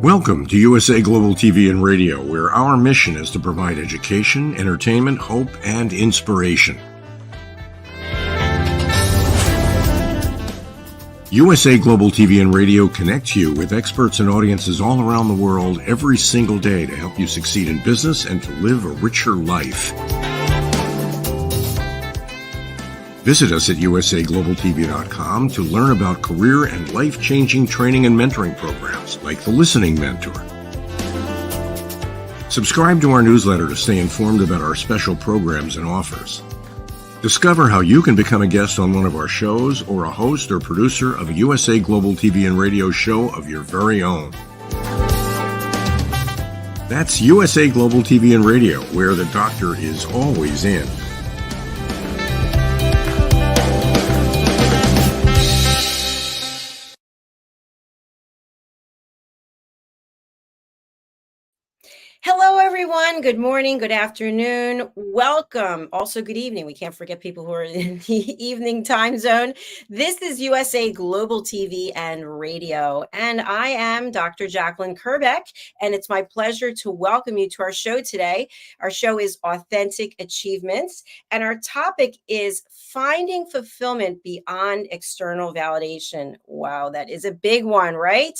Welcome to USA Global TV and Radio, where our mission is to provide education, entertainment, hope, and inspiration. USA Global TV and Radio connects you with experts and audiences all around the world every single day to help you succeed in business and to live a richer life. Visit us at usaglobaltv.com to learn about career and life-changing training and mentoring programs like the Listening Mentor. Subscribe to our newsletter to stay informed about our special programs and offers. Discover how you can become a guest on one of our shows or a host or producer of a USA Global TV and Radio show of your very own. That's USA Global TV and Radio, where the doctor is always in. Hello, everyone. Good morning, good afternoon. Welcome. Also, good evening. We can't forget people who are in the evening time zone. This is USA Global TV and Radio, and I am Dr. Jacalyn Kerbeck, and it's my pleasure to welcome you to our show today. Our show is Authentic Achievements, and our topic is finding fulfillment beyond external validation. Wow, that is a big one, right?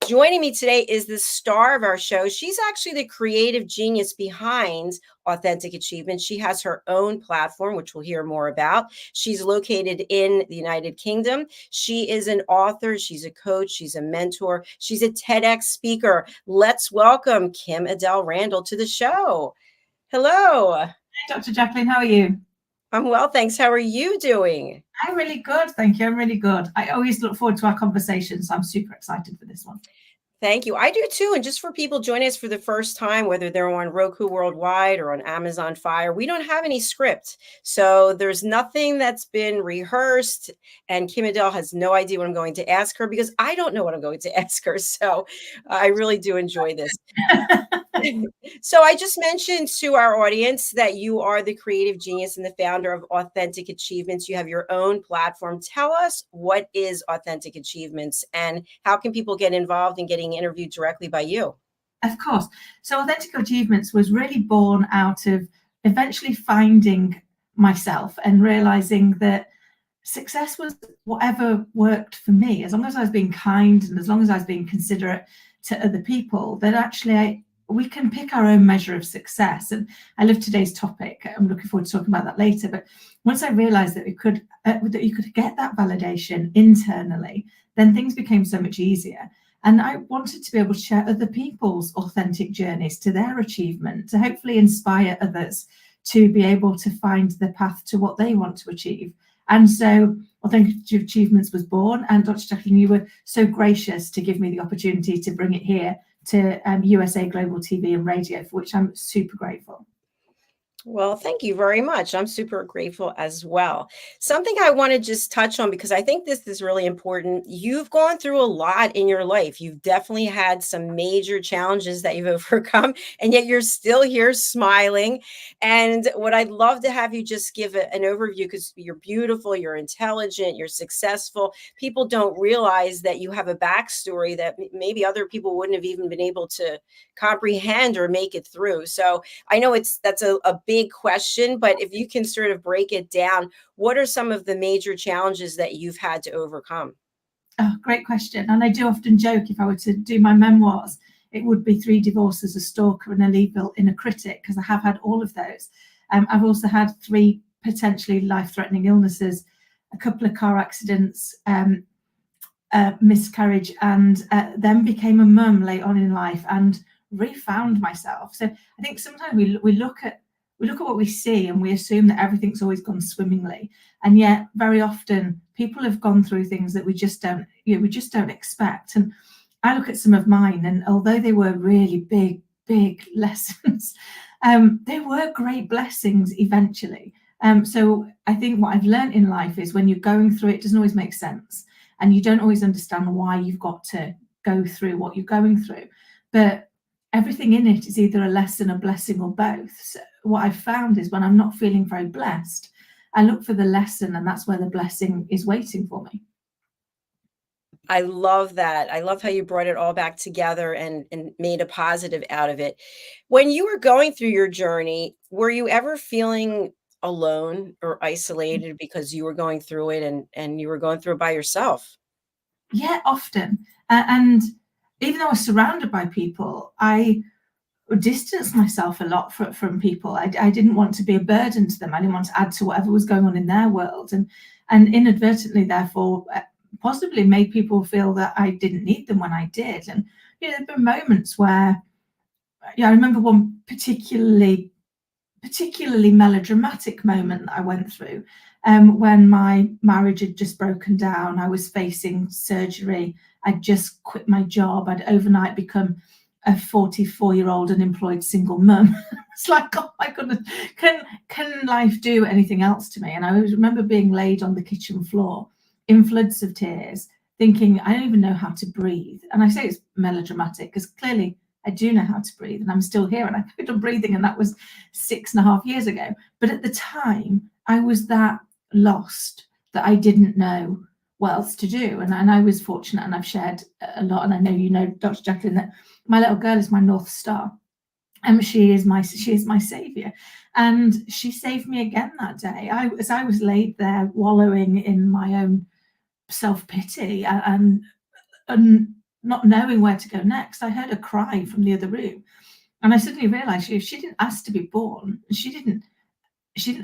Joining me today is the star of our show. She's actually the creative genius behind Authentic Achievement. She has her own platform, which we'll hear more about. She's located in the United Kingdom. She is an author. She's a coach. She's a mentor. She's a TEDx speaker. Let's welcome Kim-adele Randall to the show. Hello. Hi, Dr. Jacalyn. How are you? I'm well, thanks. How are you doing? I'm really good. Thank you. I'm really good. I always look forward to our conversations. So I'm super excited for this one. Thank you. I do too. And just for people joining us for the first time, whether they're on Roku Worldwide or on Amazon Fire, we don't have any script. So there's nothing that's been rehearsed. And Kim-adele has no idea what I'm going to ask her because I don't know what I'm going to ask her. So I really do enjoy this. So I just mentioned to our audience that you are the creative genius and the founder of Authentic Achievements. You have your own platform. Tell us, what is Authentic Achievements and how can people get involved in getting interviewed directly by you? Of course. So Authentic Achievements was really born out of eventually finding myself and realizing that success was whatever worked for me. As long as I was being kind and as long as I was being considerate to other people, that actually we can pick our own measure of success. And I love today's topic. I'm looking forward to talking about that later. But once I realized that that you could get that validation internally, then things became so much easier. And I wanted to be able to share other people's authentic journeys to their achievement, to hopefully inspire others to be able to find the path to what they want to achieve. And so Authentic Achievements was born. And Dr. Jacalyn, you were so gracious to give me the opportunity to bring it here to USA Global TV and Radio, for which I'm super grateful. Well, thank you very much. I'm super grateful as well. Something I want to just touch on because I think this is really important. You've gone through a lot in your life. You've definitely had some major challenges that you've overcome, and yet you're still here smiling. And what I'd love to have you just give an overview because you're beautiful, you're intelligent, you're successful. People don't realize that you have a backstory that maybe other people wouldn't have even been able to comprehend or make it through. So, I know that's a big question, but if you can sort of break it down, what are some of the major challenges that you've had to overcome? Oh, great question. And I do often joke if I were to do my memoirs, it would be 3 divorces, a stalker, and a legal in a critic, because I have had all of those. I've also had 3 potentially life-threatening illnesses, a couple of car accidents, miscarriage, and then became a mum late on in life and refound myself. So I think sometimes we look at what we see and we assume that everything's always gone swimmingly, and yet very often people have gone through things that we just don't expect. And I look at some of mine, and although they were really big lessons, they were great blessings eventually. So I think what I've learned in life is when you're going through it, it doesn't always make sense, and you don't always understand why you've got to go through what you're going through. But everything in it is either a lesson, a blessing, or both. So what I've found is when I'm not feeling very blessed, I look for the lesson, and that's where the blessing is waiting for me. I love that. I love how you brought it all back together and made a positive out of it. When you were going through your journey, were you ever feeling alone or isolated because you were going through it and you were going through it by yourself? Yeah, often. And even though I was surrounded by people, I distanced myself a lot from people. I didn't want to be a burden to them. I didn't want to add to whatever was going on in their world, and inadvertently, therefore, possibly made people feel that I didn't need them when I did. And there've been moments where, I remember one particularly melodramatic moment that I went through, when my marriage had just broken down. I was facing surgery. I'd just quit my job. I'd overnight become a 44-year-old unemployed single mum. It's like, oh my goodness, can life do anything else to me? And I remember being laid on the kitchen floor in floods of tears, thinking, I don't even know how to breathe. And I say it's melodramatic because clearly I do know how to breathe, and I'm still here, and I carried on breathing, and that was 6.5 years ago. But at the time, I was that lost that I didn't know what else to do. And I was fortunate, and I've shared a lot, and I know you know, Dr. Jacalyn, that my little girl is my North Star. And she is my savior, and she saved me again that day. As I was laid there wallowing in my own self-pity and not knowing where to go next, I heard a cry from the other room, and I suddenly realized she didn't ask to be born. She didn't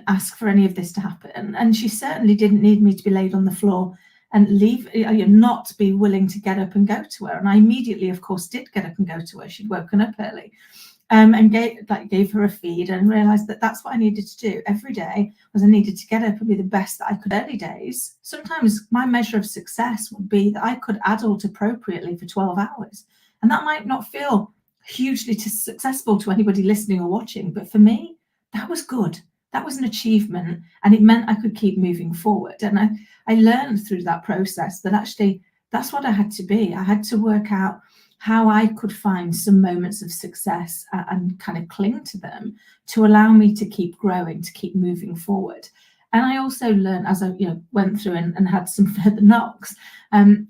ask for any of this to happen, and she certainly didn't need me to be laid on the floor and leave, not be willing to get up and go to her. And I immediately, of course, did get up and go to her. She'd woken up early, and gave her a feed, and realized that that's what I needed to do every day. Was I needed to get up and be the best that I could. Early days, sometimes my measure of success would be that I could adult appropriately for 12 hours, and that might not feel hugely successful to anybody listening or watching, but for me, that was good. That was an achievement, and it meant I could keep moving forward. And I learned through that process that actually that's what I had to be. I had to work out how I could find some moments of success and kind of cling to them to allow me to keep growing, to keep moving forward. And I also learned as I went through and had some further knocks,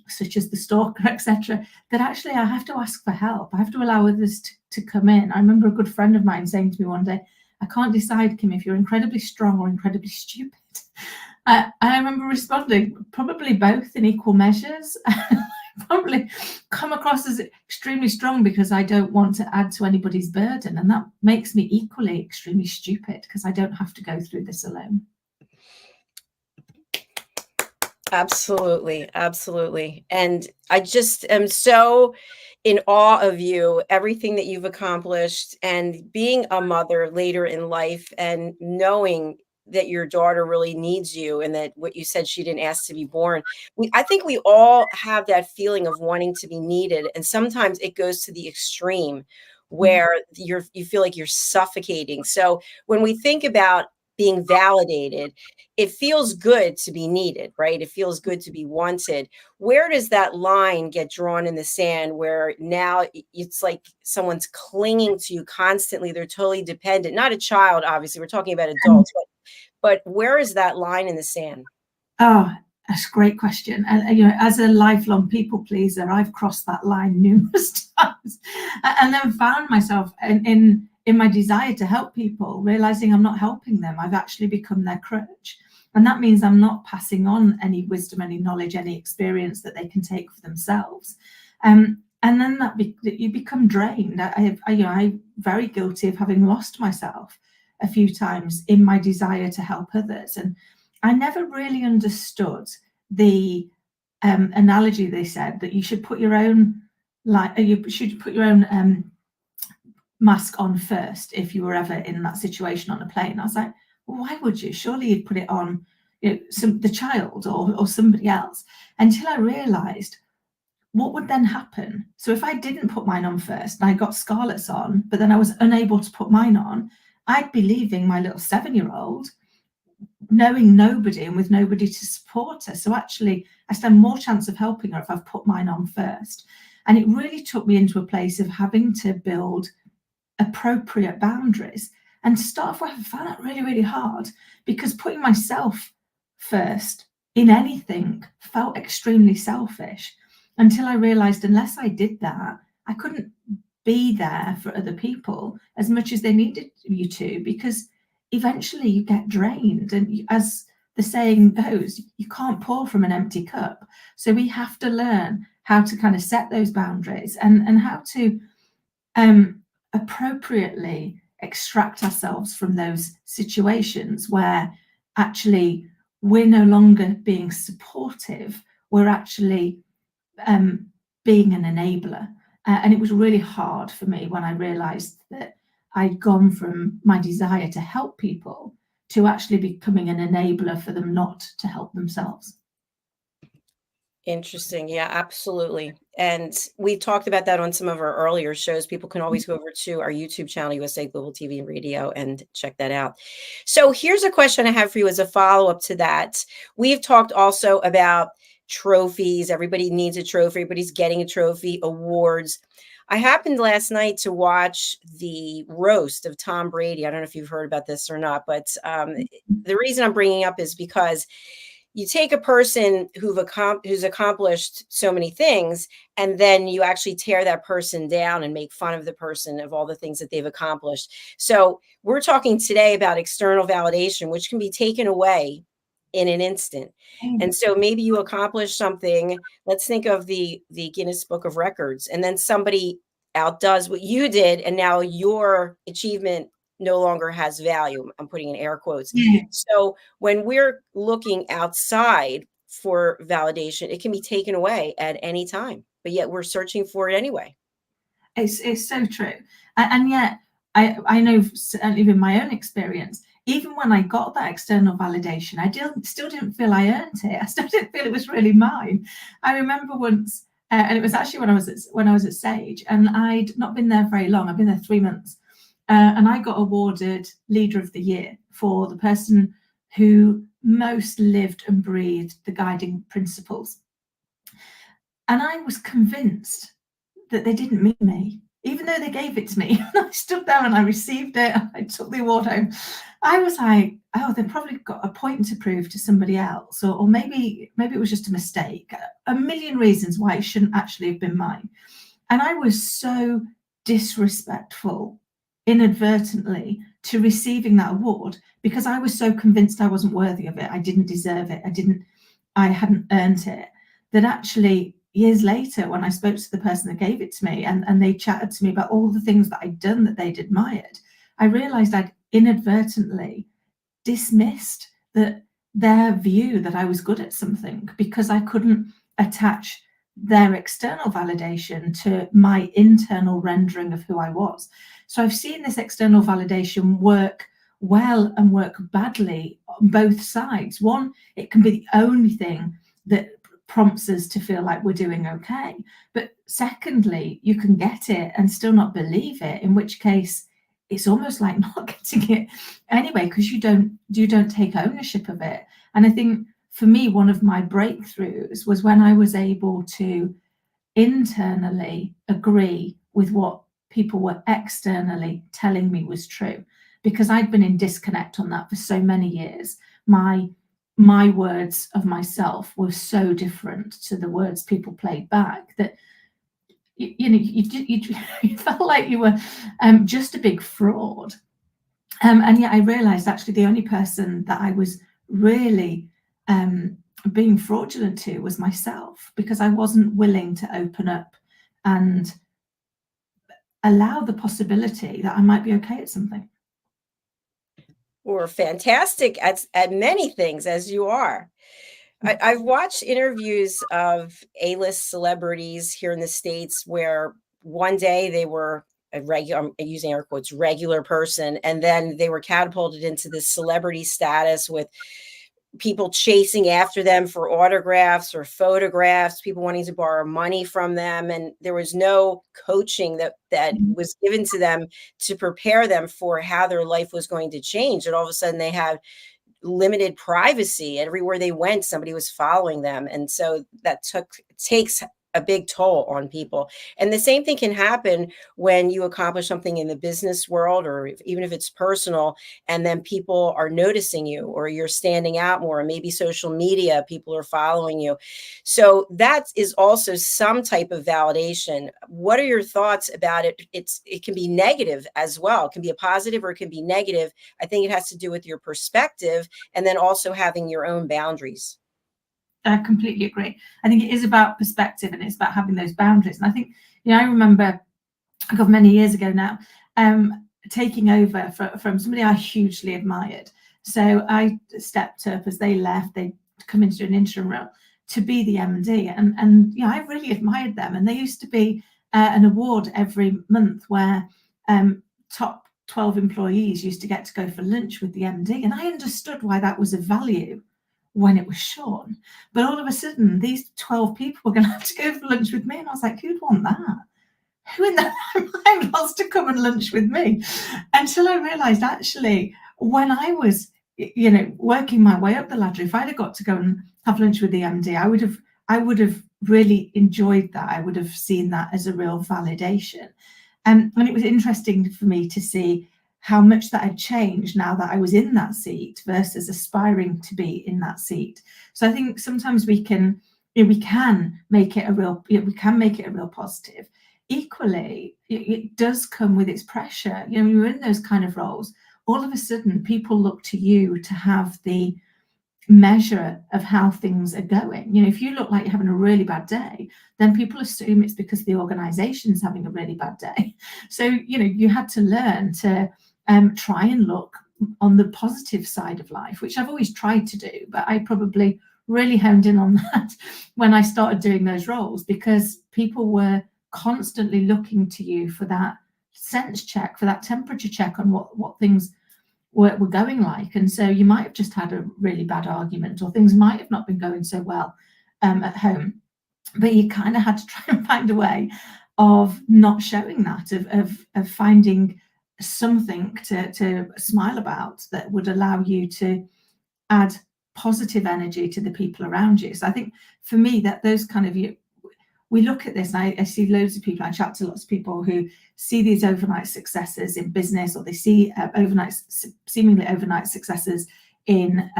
such as the stalker, etc., that actually I have to ask for help. I have to allow others to come in. I remember a good friend of mine saying to me one day, I can't decide, Kim, if you're incredibly strong or incredibly stupid. And I remember responding, probably both in equal measures. Probably come across as extremely strong because I don't want to add to anybody's burden, and that makes me equally extremely stupid because I don't have to go through this alone. Absolutely, absolutely. And I just am so in awe of you, everything that you've accomplished, and being a mother later in life, and knowing that your daughter really needs you, and that what you said, she didn't ask to be born. I think we all have that feeling of wanting to be needed. And sometimes it goes to the extreme where you feel like you're suffocating. So when we think about being validated, it feels good to be needed, right? It feels good to be wanted. Where does that line get drawn in the sand where now it's like someone's clinging to you constantly? They're totally dependent. Not a child, obviously. We're talking about adults, but where is that line in the sand? Oh, that's a great question. And as a lifelong people pleaser, I've crossed that line numerous times, and then found myself in my desire to help people, realizing I'm not helping them. I've actually become their crutch, and that means I'm not passing on any wisdom, any knowledge, any experience that they can take for themselves. And then you become drained. I'm very guilty of having lost myself a few times in my desire to help others, and I never really understood the analogy they said that you should put your own mask on first if you were ever in that situation on a plane. I was like, well, why would you? Surely you'd put it on, the child or somebody else. Until I realised what would then happen. So if I didn't put mine on first and I got Scarlett's on, but then I was unable to put mine on, I'd be leaving my little 7-year-old knowing nobody and with nobody to support her. So actually I stand more chance of helping her if I've put mine on first. And it really took me into a place of having to build appropriate boundaries. And to start off with, I found that really, really hard, because putting myself first in anything felt extremely selfish, until I realized unless I did that, I couldn't be there for other people as much as they needed you to, because eventually you get drained. And as the saying goes, you can't pour from an empty cup. So we have to learn how to kind of set those boundaries and how to appropriately extract ourselves from those situations where actually we're no longer being supportive, we're actually being an enabler. And it was really hard for me when I realized that I'd gone from my desire to help people to actually becoming an enabler for them not to help themselves. Interesting. Yeah, absolutely. And we talked about that on some of our earlier shows. People can always go over to our YouTube channel, USA Global TV and Radio, and check that out. So here's a question I have for you as a follow-up to that. We've talked also about trophies. Everybody needs a trophy. Everybody's getting a trophy, awards. I happened last night to watch the roast of Tom Brady. I don't know if you've heard about this or not, but the reason I'm bringing up is because you take a person who's accomplished so many things, and then you actually tear that person down and make fun of the person of all the things that they've accomplished. So we're talking today about external validation, which can be taken away in an instant. And so maybe you accomplish something. Let's think of the Guinness Book of Records, and then somebody outdoes what you did, and now your achievement no longer has value. I'm putting in air quotes. Yeah. So when we're looking outside for validation, it can be taken away at any time, but yet we're searching for it anyway. It's so true. And yet I know, certainly in my own experience, even when I got that external validation, I still didn't feel I earned it. I still didn't feel it was really mine. I remember once, and it was actually when I was at Sage, and I'd not been there very long. I'd been there 3 months. And I got awarded Leader of the Year for the person who most lived and breathed the guiding principles. And I was convinced that they didn't mean me, even though they gave it to me. I stood there and I received it. I took the award home. I was like, oh, they've probably got a point to prove to somebody else, or maybe it was just a mistake. A million reasons why it shouldn't actually have been mine. And I was so disrespectful inadvertently to receiving that award, because I was so convinced I wasn't worthy of it. I didn't deserve it. I hadn't earned it. That actually years later, when I spoke to the person that gave it to me, and they chatted to me about all the things that I'd done that they'd admired, I realized I'd inadvertently dismissed their view that I was good at something, because I couldn't attach their external validation to my internal rendering of who I was. So I've seen this external validation work well and work badly on both sides. One, it can be the only thing that prompts us to feel like we're doing okay. But secondly, you can get it and still not believe it, in which case it's almost like not getting it anyway, because you don't take ownership of it. And I think for me, one of my breakthroughs was when I was able to internally agree with what people were externally telling me was true, because I'd been in disconnect on that for so many years. My words of myself were so different to the words people played back that you felt like you were just a big fraud. And yet I realized actually the only person that I was really being fraudulent to was myself, because I wasn't willing to open up and allow the possibility that I might be okay at something. Or fantastic at many things, as you are. I've watched interviews of A-list celebrities here in the States where one day they were a regular, I'm using air quotes, regular person, and then they were catapulted into this celebrity status with people chasing after them for autographs or photographs, people wanting to borrow money from them. And there was no coaching that was given to them to prepare them for how their life was going to change. And all of a sudden they had limited privacy. Everywhere they went, somebody was following them. And so that takes a big toll on people. And the same thing can happen when you accomplish something in the business world, or even if it's personal, and then people are noticing you, or you're standing out more, and maybe social media, people are following you. So that is also some type of validation. What are your thoughts about it? It can be negative as well. It can be a positive or it can be negative. I think it has to do with your perspective, and then also having your own boundaries. I completely agree. I think it is about perspective, and it's about having those boundaries. And I think, I remember, many years ago now, taking over from somebody I hugely admired. So I stepped up as they left. They come into an interim role to be the MD, and I really admired them. And there used to be an award every month where top 12 employees used to get to go for lunch with the MD, and I understood why that was of value when it was Sean. But all of a sudden, these 12 people were going to have to go for lunch with me. And I was like, who'd want that? Who in their mind wants to come and lunch with me? Until I realized, actually, when I was, working my way up the ladder, if I'd have got to go and have lunch with the MD, I would have really enjoyed that. I would have seen that as a real validation. And it was interesting for me to see how much that had changed now that I was in that seat versus aspiring to be in that seat. So I think sometimes we can make it a real positive. Equally, it does come with its pressure. When you're in those kind of roles, all of a sudden people look to you to have the measure of how things are going. If you look like you're having a really bad day, then people assume it's because the organization's having a really bad day. So you had to learn to try and look on the positive side of life, which I've always tried to do, but I probably really honed in on that when I started doing those roles, because people were constantly looking to you for that sense check, for that temperature check on what things were going like. And so you might have just had a really bad argument, or things might have not been going so well at home, but you kind of had to try and find a way of not showing that, of finding something to smile about that would allow you to add positive energy to the people around you. So I think for me that those kind of, we look at this, and I see loads of people, I chat to lots of people who see these overnight successes in business, or they see seemingly overnight successes in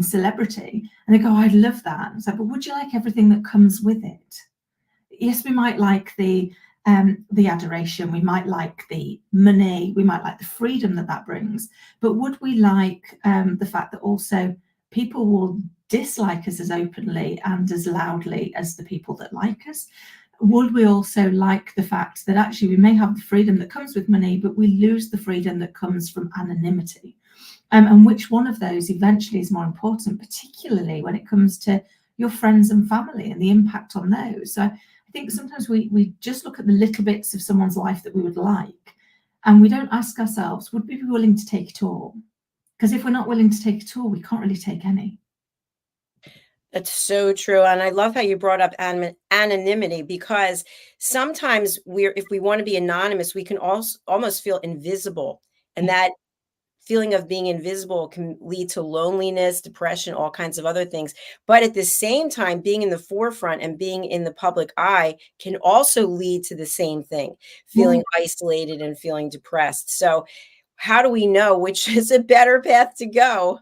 celebrity, and they go, oh, I'd love that. And it's like, but would you like everything that comes with it? Yes, we might like the adoration, we might like the money, we might like the freedom that brings, but would we like the fact that also people will dislike us as openly and as loudly as the people that like us? Would we also like the fact that actually we may have the freedom that comes with money, but we lose the freedom that comes from anonymity? And which one of those eventually is more important, particularly when it comes to your friends and family and the impact on those? So I think sometimes we just look at the little bits of someone's life that we would like, and we don't ask ourselves, would we be willing to take it all? Because if we're not willing to take it all, we can't really take any. It's so true. And I love how you brought up anonymity, because sometimes if we want to be anonymous, we can also almost feel invisible. And that feeling of being invisible can lead to loneliness, depression, all kinds of other things. But at the same time, being in the forefront and being in the public eye can also lead to the same thing, feeling isolated and feeling depressed. So, how do we know which is a better path to go?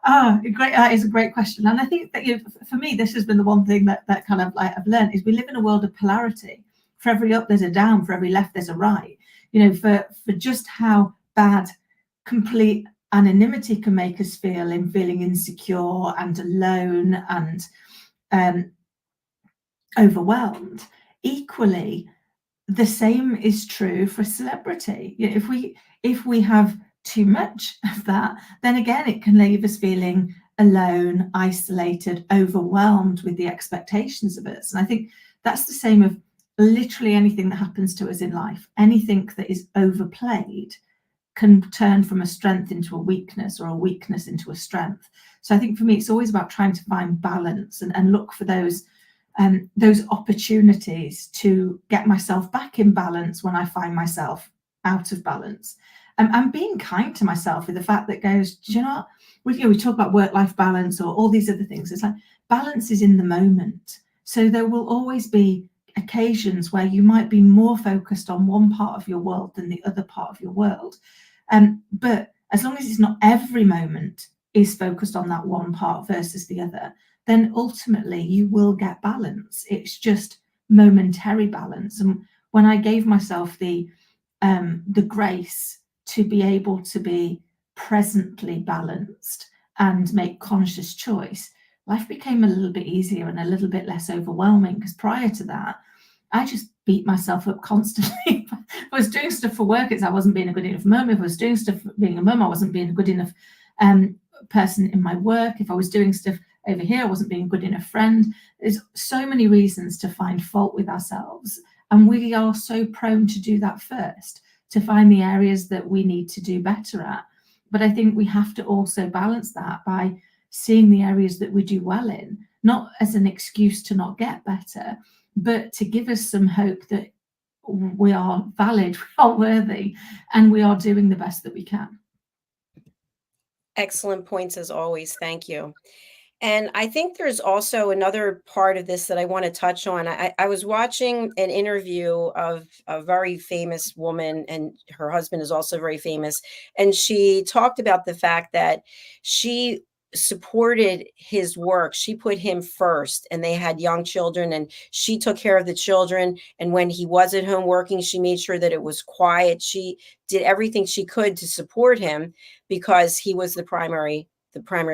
Great. That is a great question. And I think that, for me, this has been the one thing that kind of like I've learned is we live in a world of polarity. For every up, there's a down. For every left, there's a right. For just how bad complete anonymity can make us feel in feeling insecure and alone and overwhelmed. Equally, the same is true for celebrity. If we have too much of that, then again it can leave us feeling alone, isolated, overwhelmed with the expectations of us. And I think that's the same of literally anything that happens to us in life. Anything that is overplayed can turn from a strength into a weakness, or a weakness into a strength. So I think for me, it's always about trying to find balance and look for those opportunities to get myself back in balance when I find myself out of balance. And being kind to myself with the fact that goes, do you know what? We talk about work-life balance or all these other things. It's like balance is in the moment. So there will always be occasions where you might be more focused on one part of your world than the other part of your world. But as long as it's not every moment is focused on that one part versus the other, then ultimately you will get balance. It's just momentary balance. And when I gave myself the grace to be able to be presently balanced and make conscious choice, life became a little bit easier and a little bit less overwhelming. Because prior to that, I just beat myself up constantly. If I was doing stuff for work, I wasn't being a good enough mum. If I was doing stuff being a mum, I wasn't being a good enough person in my work. If I was doing stuff over here, I wasn't being a good enough friend. There's so many reasons to find fault with ourselves. And we are so prone to do that first, to find the areas that we need to do better at. But I think we have to also balance that by seeing the areas that we do well in, not as an excuse to not get better, but to give us some hope that we are valid, we are worthy, and we are doing the best that we can. Excellent points as always. Thank you. And I think there's also another part of this that I want to touch on. I was watching an interview of a very famous woman, and her husband is also very famous. And she talked about the fact that she supported his work. She put him first, and they had young children, and she took care of the children. And when he was at home working, she made sure that it was quiet. She did everything she could to support him because he was the primary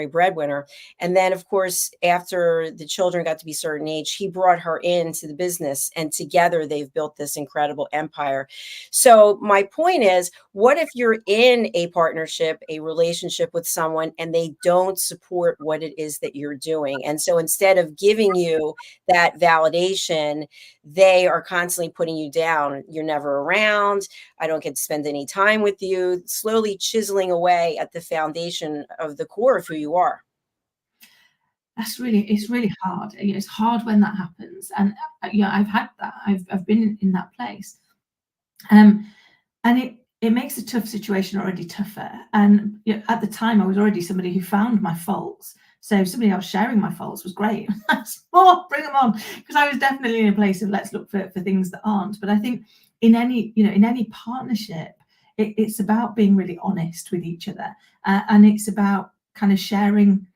breadwinner. And then, of course, after the children got to be a certain age, he brought her into the business, and together they've built this incredible empire. So my point is, what if you're in a partnership, a relationship with someone, and they don't support what it is that you're doing? And so instead of giving you that validation, they are constantly putting you down. You're never around. I don't get to spend any time with you, slowly chiseling away at the foundation of the core of who you are. It's really hard. It's hard when that happens. And I've had that. I've been in that place. And it makes a tough situation already tougher. And at the time, I was already somebody who found my faults. So somebody else sharing my faults was great. That's more, bring them on. Because I was definitely in a place of let's look for things that aren't. But I think in any partnership, it's about being really honest with each other. And it's about kind of sharing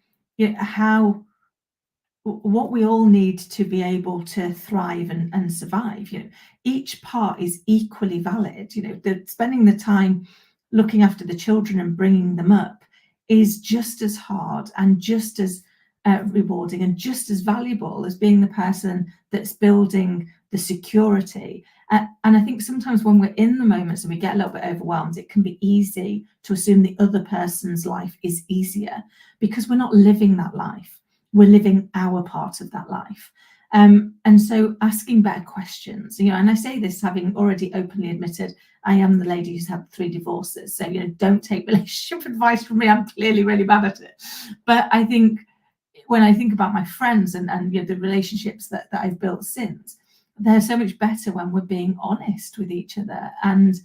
what we all need to be able to thrive and survive. Each part is equally valid. Spending the time looking after the children and bringing them up is just as hard and just as rewarding and just as valuable as being the person that's building the security. And I think sometimes when we're in the moments and we get a little bit overwhelmed, it can be easy to assume the other person's life is easier because we're not living that life. We're living our part of that life. And so asking better questions, and I say this having already openly admitted I am the lady who's had 3 divorces. So, don't take relationship advice from me. I'm clearly really bad at it. But I think when I think about my friends and the relationships that I've built since, they're so much better when we're being honest with each other and,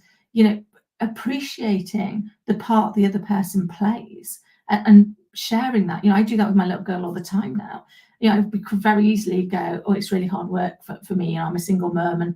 appreciating the part the other person plays and sharing that. I do that with my little girl all the time now. We could very easily go, oh, it's really hard work for me. I'm a single mum and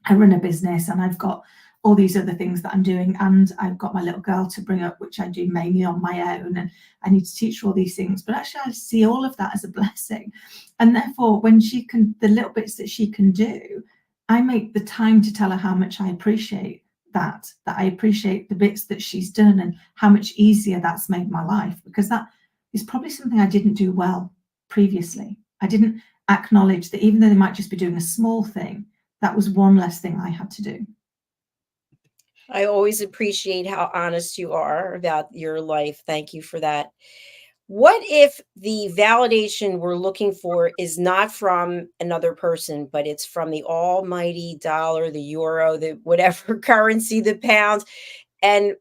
I run a business and I've got all these other things that I'm doing, and I've got my little girl to bring up, which I do mainly on my own, and I need to teach her all these things. But actually I see all of that as a blessing, and therefore when she can, the little bits that she can do, I make the time to tell her how much I appreciate that I appreciate the bits that she's done and how much easier that's made my life, because that is probably something I didn't do well previously. I didn't acknowledge that even though they might just be doing a small thing, that was one less thing I had to do. I always appreciate how honest you are about your life. Thank you for that. What if the validation we're looking for is not from another person, but it's from the almighty dollar, the euro, the whatever currency, the pound, and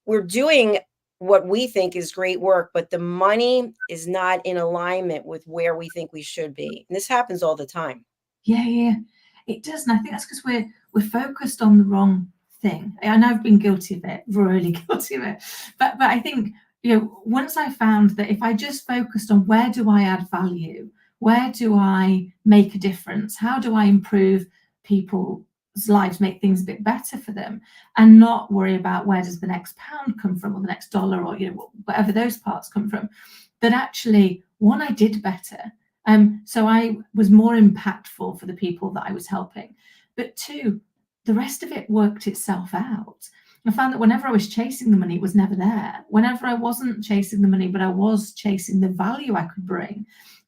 we're doing what we think is great work, but the money is not in alignment with where we think we should be. And this happens all the time. Yeah, it does. And I think that's because we're focused on the wrong thing. And I've been guilty of it, really guilty of it. But I think, once I found that if I just focused on where do I add value, where do I make a difference, how do I improve people's lives, make things a bit better for them, and not worry about where does the next pound come from or the next dollar or whatever those parts come from, that actually, one, I did better. So I was more impactful for the people that I was helping. But two, the rest of it worked itself out. I found that whenever I was chasing the money, it was never there. Whenever I wasn't chasing the money, but I was chasing the value I could bring,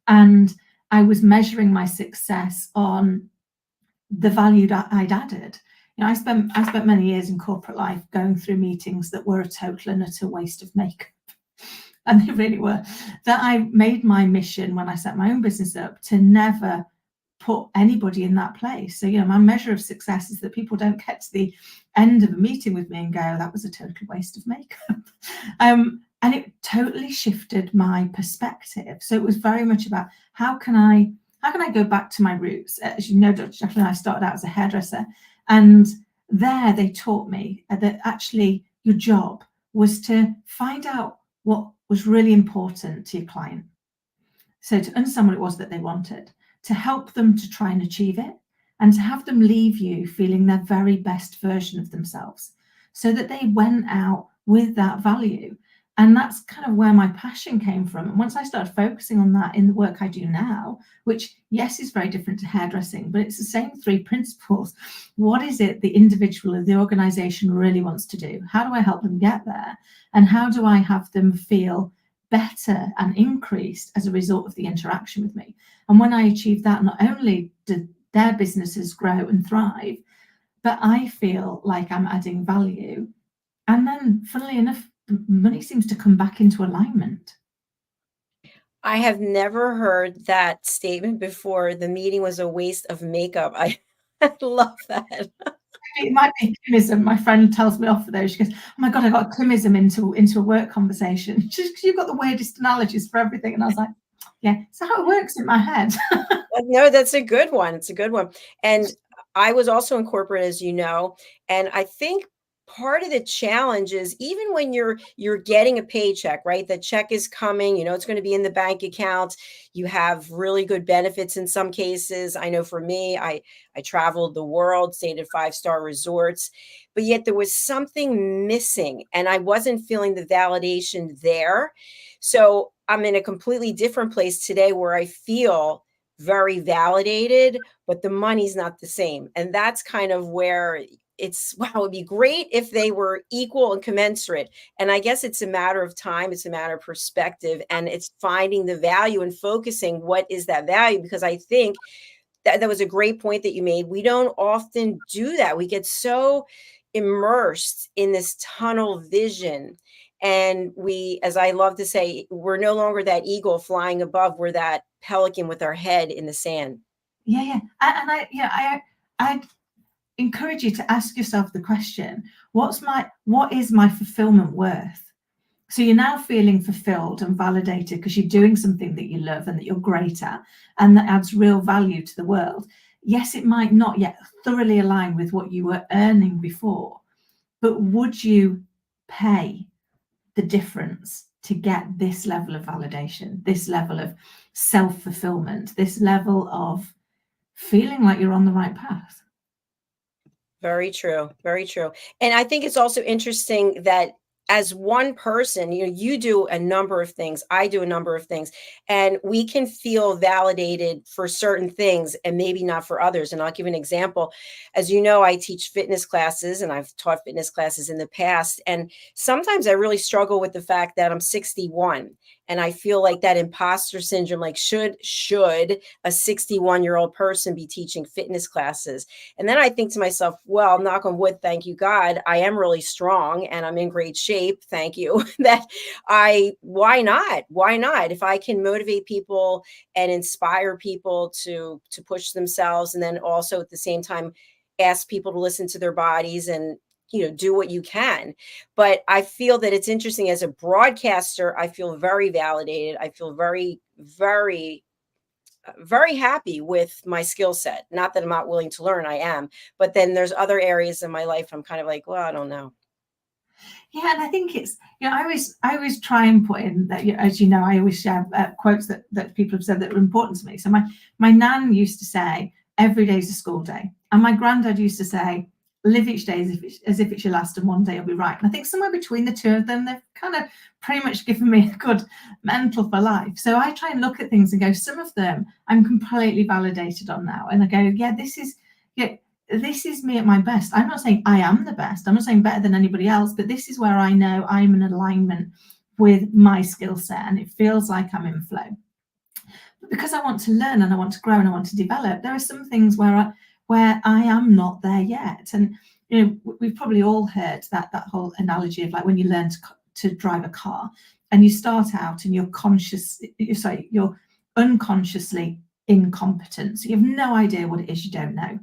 and I was measuring my success on the value that I'd added. I spent many years in corporate life going through meetings that were a total and utter waste of makeup. And they really were. That I made my mission when I set my own business up to never put anybody in that place. So, my measure of success is that people don't get to the end of a meeting with me and go, that was a total waste of makeup. And it totally shifted my perspective. So it was very much about how can I go back to my roots? As you know, Dr. Jacalyn and I started out as a hairdresser, and there they taught me that actually your job was to find out what was really important to your client. So to understand what it was that they wanted, to help them to try and achieve it, and to have them leave you feeling their very best version of themselves, so that they went out with that value. And that's kind of where my passion came from. And once I started focusing on that in the work I do now, which, yes, is very different to hairdressing, but it's the same three principles. What is it the individual or the organization really wants to do? How do I help them get there? And how do I have them feel better and increased as a result of the interaction with me? And when I achieve that, not only did their businesses grow and thrive, but I feel like I'm adding value. And then, funnily enough, money seems to come back into alignment. I have never heard that statement before. The meeting was a waste of makeup. I love that. It might be Kimism. My friend tells me off for those. She goes, "Oh my God, I got Kimism into a work conversation." You've got the weirdest analogies for everything. And I was like, yeah, so how it works in my head. No, that's a good one. It's a good one. And I was also in corporate, as you know, and I think part of the challenge is even when you're getting a paycheck, right? The check is coming, it's going to be in the bank account. You have really good benefits in some cases. I know for me, I traveled the world, stayed at 5-star resorts, but yet there was something missing and I wasn't feeling the validation there. So I'm in a completely different place today where I feel very validated, but the money's not the same. And that's kind of where wow, it'd be great if they were equal and commensurate. And I guess it's a matter of time. It's a matter of perspective, and it's finding the value and focusing what is that value, because I think that was a great point that you made. We don't often do that. We get so immersed in this tunnel vision. And we, as I love to say, we're no longer that eagle flying above. We're that pelican with our head in the sand. Yeah. And I encourage you to ask yourself the question, what is my fulfillment worth? So you're now feeling fulfilled and validated because you're doing something that you love and that you're great at, and that adds real value to the world. Yes, it might not yet thoroughly align with what you were earning before, but would you pay the difference to get this level of validation, this level of self-fulfillment, this level of feeling like you're on the right path? Very true. Very true. And I think it's also interesting that as one person, you do a number of things, I do a number of things, and we can feel validated for certain things and maybe not for others. And I'll give an example. As you know, I teach fitness classes and I've taught fitness classes in the past. And sometimes I really struggle with the fact that I'm 61 and I feel like that imposter syndrome, like should a 61-year-old person be teaching fitness classes? And then I think to myself, well, knock on wood, thank you, God, I am really strong and I'm in great shape. Thank you. Why not? Why not? If I can motivate people and inspire people to push themselves, and then also at the same time ask people to listen to their bodies and do what you can. But I feel that it's interesting as a broadcaster, I feel very validated. I feel very, very very happy with my skill set. Not that I'm not willing to learn, I am. But then there's other areas in my life I'm kind of like, well, I don't know. Yeah, and I think it's, I always try and put in that, as you know, I always share quotes that people have said that are important to me. So my nan used to say, every day is a school day. And my granddad used to say, live each day as if it's your last, and one day you'll be right. And I think somewhere between the two of them, they've kind of pretty much given me a good mental for life. So I try and look at things and go, some of them I'm completely validated on now. And I go, this is me at my best. I'm not saying I am the best. I'm not saying better than anybody else, but this is where I know I'm in alignment with my skill set and it feels like I'm in flow. But because I want to learn and I want to grow and I want to develop, there are some things where I am not there yet. And we've probably all heard that whole analogy of like when you learn to drive a car and you start out and you're unconsciously incompetent. So you have no idea what it is you don't know.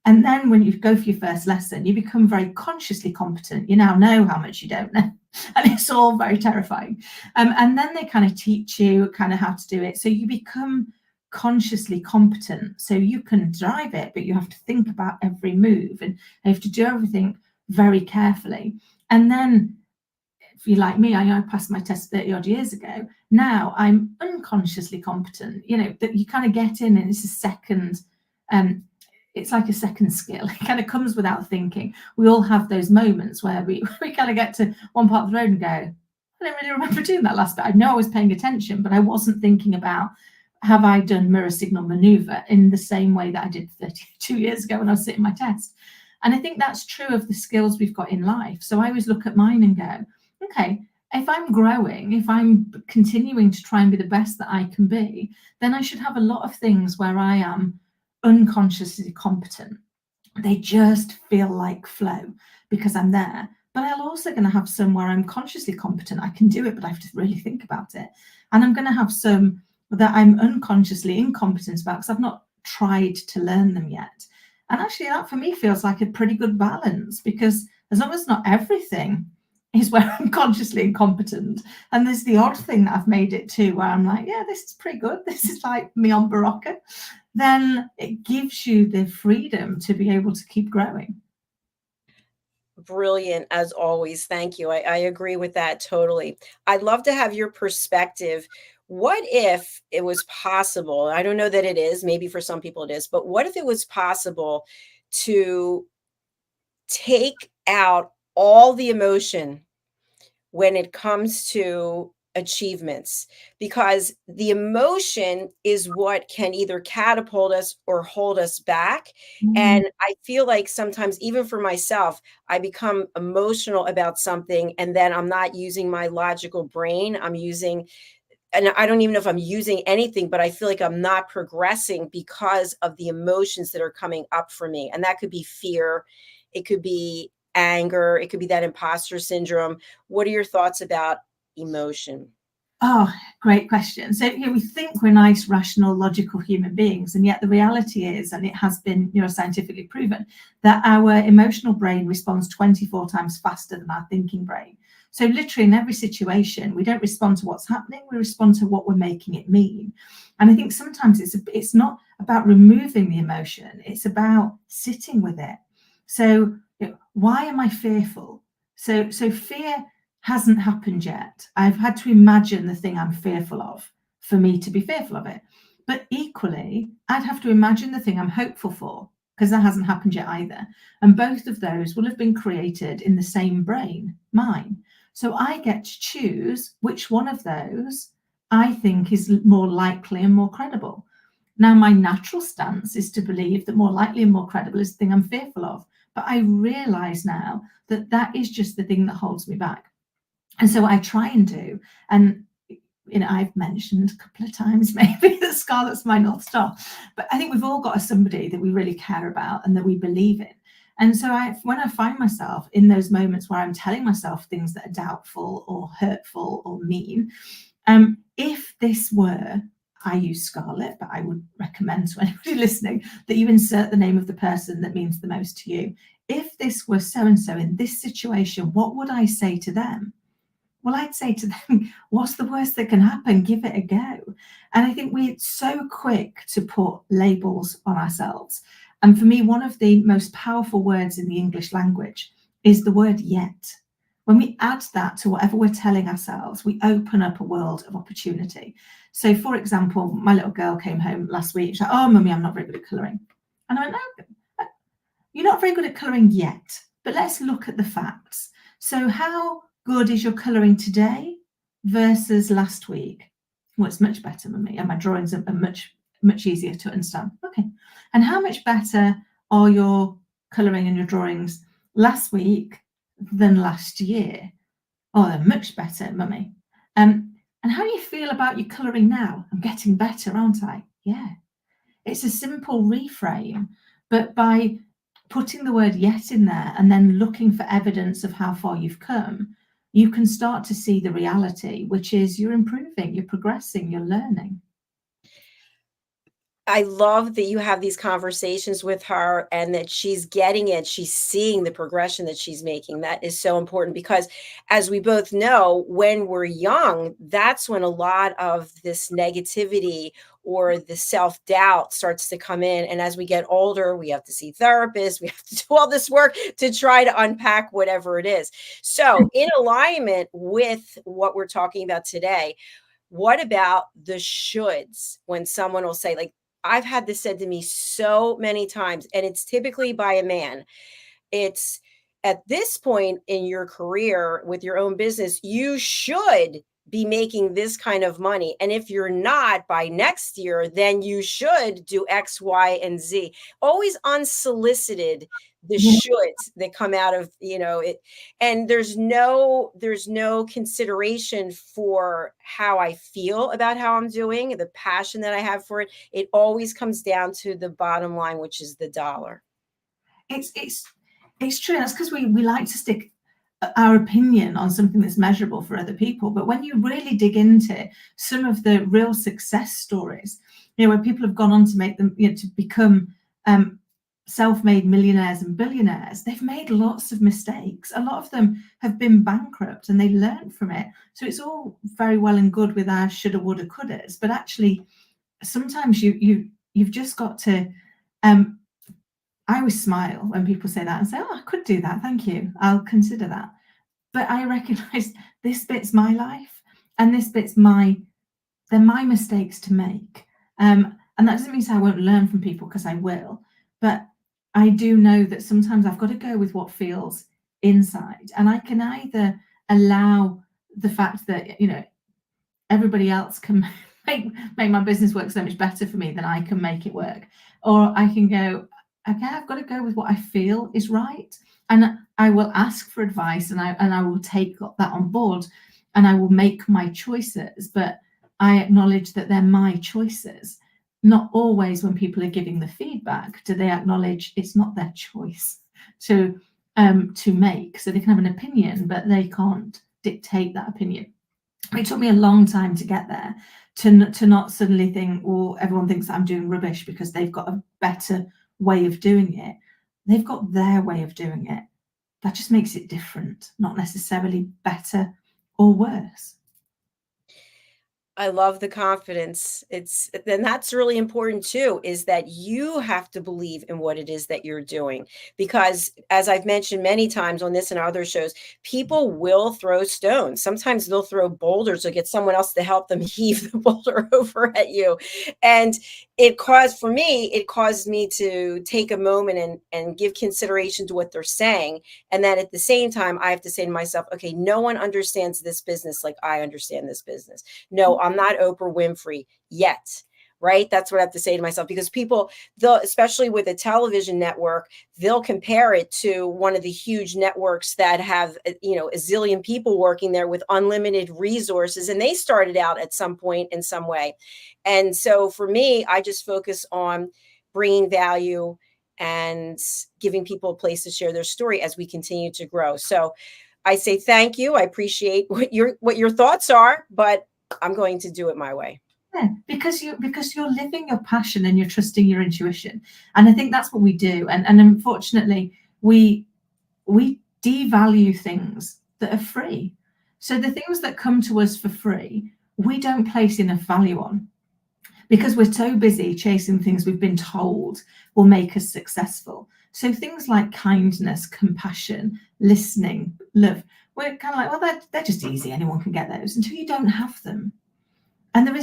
And then when you go for your first lesson, you become very consciously competent. You now know how much you don't know. And it's all very terrifying. And then they kind of teach you kind of how to do it. So you become consciously competent. So you can drive it, but you have to think about every move and you have to do everything very carefully. And then if you're like me, I passed my test 30 odd years ago. Now I'm unconsciously competent, that you kind of get in and it's a second, it's like a second skill. It kind of comes without thinking. We all have those moments where we kind of get to one part of the road and go, I don't really remember doing that last bit. I know I was paying attention, but I wasn't thinking about, have I done mirror signal maneuver in the same way that I did 32 years ago when I was sitting my test? And I think that's true of the skills we've got in life. So I always look at mine and go, okay, if I'm growing, if I'm continuing to try and be the best that I can be, then I should have a lot of things where I am unconsciously competent. They just feel like flow because I'm there. But I'm also going to have some where I'm consciously competent. I can do it, but I have to really think about it. And I'm going to have some that I'm unconsciously incompetent about because I've not tried to learn them yet. And actually that for me feels like a pretty good balance, because as long as not everything is where I'm consciously incompetent, and there's the odd thing that I've made it to where I'm like, yeah, this is pretty good. This is like me on Barocca. Then it gives you the freedom to be able to keep growing. Brilliant, as always. Thank you. I agree with that totally. I'd love to have your perspective. What if it was possible? I don't know that it is, maybe for some people it is, but what if it was possible to take out all the emotion when it comes to achievements? Because the emotion is what can either catapult us or hold us back. And I feel like sometimes, even for myself, I become emotional about something and then I'm not using my logical brain. I'm using, and I don't even know if I'm using anything, but I feel like I'm not progressing because of the emotions that are coming up for me. And that could be fear. It could be anger. It could be that imposter syndrome. What are your thoughts about emotion? Oh, great question. So we think we're nice, rational, logical human beings, and yet the reality is, and it has been neuroscientifically proven, that our emotional brain responds 24 times faster than our thinking brain. So literally in every situation, we don't respond to what's happening, we respond to what we're making it mean. And I think sometimes it's not about removing the emotion, it's about sitting with it. So why am I fearful? So fear hasn't happened yet. I've had to imagine the thing I'm fearful of for me to be fearful of it. But equally, I'd have to imagine the thing I'm hopeful for, because that hasn't happened yet either. And both of those will have been created in the same brain, mine. So I get to choose which one of those I think is more likely and more credible. Now, my natural stance is to believe that more likely and more credible is the thing I'm fearful of. But I realize now that that is just the thing that holds me back. And so I try and do, and I've mentioned a couple of times maybe that Scarlett's my North Star, but I think we've all got somebody that we really care about and that we believe in. And so when I find myself in those moments where I'm telling myself things that are doubtful or hurtful or mean, if this were, I use Scarlett, but I would recommend to anybody listening that you insert the name of the person that means the most to you. If this were so-and-so in this situation, what would I say to them? Well, I'd say to them, what's the worst that can happen? Give it a go. And I think we're so quick to put labels on ourselves. And for me, one of the most powerful words in the English language is the word yet. When we add that to whatever we're telling ourselves, we open up a world of opportunity. So, for example, my little girl came home last week. She's like, oh, Mummy, I'm not very good at colouring. And I went, no, you're not very good at colouring yet, but let's look at the facts. So how good is your colouring today versus last week? Well, it's much better, Mummy, and my drawings are much easier to understand. Okay. And how much better are your colouring and your drawings last week than last year? Oh, they're much better, Mummy. And how do you feel about your colouring now? I'm getting better, aren't I? Yeah. It's a simple reframe, but by putting the word yet in there and then looking for evidence of how far you've come, you can start to see the reality, which is you're improving, you're progressing, you're learning. I love that you have these conversations with her and that she's getting it. She's seeing the progression that she's making. That is so important because, as we both know, when we're young, that's when a lot of this negativity or the self-doubt starts to come in. And as we get older, we have to see therapists. We have to do all this work to try to unpack whatever it is. So, in alignment with what we're talking about today, what about the shoulds when someone will say, like, I've had this said to me so many times, and it's typically by a man. It's at this point in your career with your own business, you should be making this kind of money. And if you're not by next year, then you should do X, Y, and Z. Always unsolicited, the shoulds that come out of, it. And there's no consideration for how I feel about how I'm doing, the passion that I have for it. It always comes down to the bottom line, which is the dollar. It's true. That's because we like to stick our opinion on something that's measurable for other people. But when you really dig into some of the real success stories, where people have gone on to make them, to become self-made millionaires and billionaires, they've made lots of mistakes. A lot of them have been bankrupt and they learned from it. So it's all very well and good with our shoulda, woulda, couldas, but actually sometimes you've just got to I always smile when people say that and say, oh, I could do that, thank you, I'll consider that. But I recognize this bit's my life and this bit's they're my mistakes to make. And that doesn't mean I won't learn from people, because I will. But I do know that sometimes I've got to go with what feels inside. And I can either allow the fact that, everybody else can make my business work so much better for me than I can make it work. Or I can go, okay, I've got to go with what I feel is right. And I will ask for advice and I will take that on board and I will make my choices. But I acknowledge that they're my choices. Not always when people are giving the feedback do they acknowledge it's not their choice to make. So they can have an opinion, but they can't dictate that opinion. It took me a long time to get there, to not suddenly think, well, everyone thinks I'm doing rubbish because they've got a better way of doing it. They've got their way of doing it. that just makes it different, not necessarily better or worse. I love the confidence. And that's really important too, is that you have to believe in what it is that you're doing. Because as I've mentioned many times on this and other shows, people will throw stones. Sometimes they'll throw boulders or get someone else to help them heave the boulder over at you. And it caused me to take a moment and give consideration to what they're saying. And that at the same time, I have to say to myself, okay, no one understands this business like I understand this business. No, I'm not Oprah Winfrey yet. Right. That's what I have to say to myself, because people, especially with a television network, they'll compare it to one of the huge networks that have, a zillion people working there with unlimited resources. And they started out at some point in some way. And so for me, I just focus on bringing value and giving people a place to share their story as we continue to grow. So I say thank you. I appreciate what your thoughts are, but I'm going to do it my way. Yeah, because you're living your passion and you're trusting your intuition. And I think that's what we do. And unfortunately, we devalue things that are free. So the things that come to us for free, we don't place enough value on, because we're so busy chasing things we've been told will make us successful. So things like kindness, compassion, listening, love, we're kind of like, well, they're just easy. Anyone can get those, until you don't have them. And there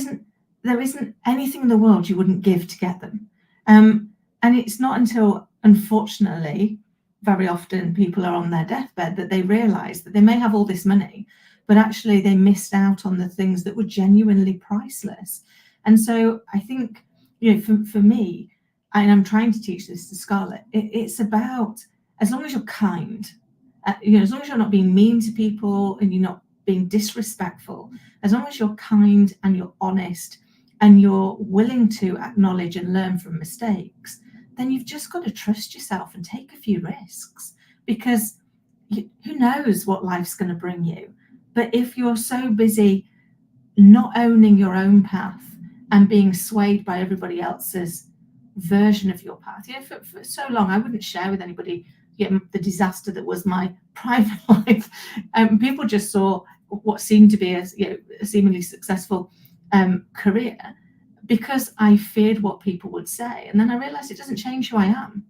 isn't anything in the world you wouldn't give to get them. And it's not until, unfortunately, very often people are on their deathbed that they realize that they may have all this money, but actually they missed out on the things that were genuinely priceless. And so I think, for me, and I'm trying to teach this to Scarlett, it's about, as long as you're kind, as long as you're not being mean to people and you're not being disrespectful, as long as you're kind and you're honest and you're willing to acknowledge and learn from mistakes, then you've just got to trust yourself and take a few risks, because who knows what life's going to bring you. But if you're so busy not owning your own path and being swayed by everybody else's version of your path, for so long I wouldn't share with anybody the disaster that was my private life. People just saw what seemed to be a seemingly successful career, because I feared what people would say. And then I realized it doesn't change who I am.